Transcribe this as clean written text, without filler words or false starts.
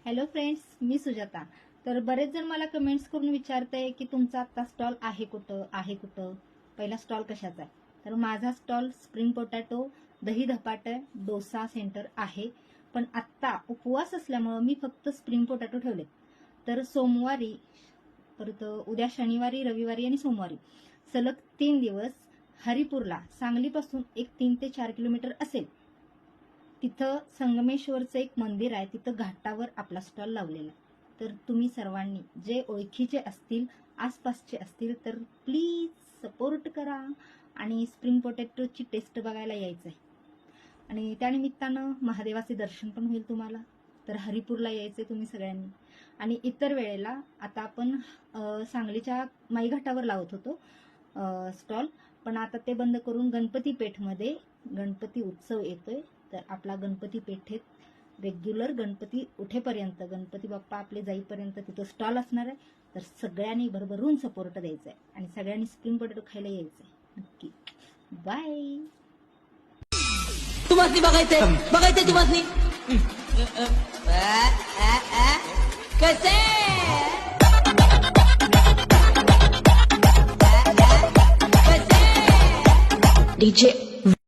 Hello friends, मी सुजाता. तर बरेच जण मला कमेंट्स करून विचारताय की तुमचा आता स्टॉल आहे कुठं पहिला स्टॉल कशाचा आहे. तर माझा स्टॉल स्प्रिंग पोटॅटो, दही धपाटे, डोसा सेंटर आहे. पण आत्ता उपवास असल्यामुळे मी फक्त स्प्रिंग पोटॅटो ठेवले. तर सोमवारी, परत उद्या शनिवारी, रविवारी आणि सोमवारी सलग 3 दिवस हरिपूरला, सांगलीपासून एक 3 ते 4 किलोमीटर असेल, तिथं संगमेश्वरचं एक मंदिर आहे, तिथं घाटावर आपला स्टॉल लावलेला आहे. तर तुम्ही सर्वांनी जे ओळखीचे असतील, आसपासचे असतील, तर प्लीज सपोर्ट करा आणि स्प्रिंग पोटॅटोची टेस्ट बघायला यायचं आहे. आणि त्यानिमित्तानं महादेवाचे दर्शन पण होईल तुम्हाला. तर हरिपूरला यायचंय तुम्ही सगळ्यांनी. आणि इतर वेळेला आता आपण सांगलीच्या माईघाटावर लावत होतो स्टॉल, पण आता ते बंद करून गणपती पेठमध्ये गणपती उत्सव येतोय. तर आपला गणपती पेठेत रेग्युलर गणपती उठेपर्यंत, गणपती बाप्पा आपले जाईपर्यंत तिथं स्टॉल असणार आहे. तर सगळ्यांनी भरभरून सपोर्ट द्यायचा आहे आणि सगळ्यांनी स्प्रिंग पोटॅटो खायला यायचंय नक्की. बाय. तुम्हाला बघायचंय तुम्हाला कसे DJ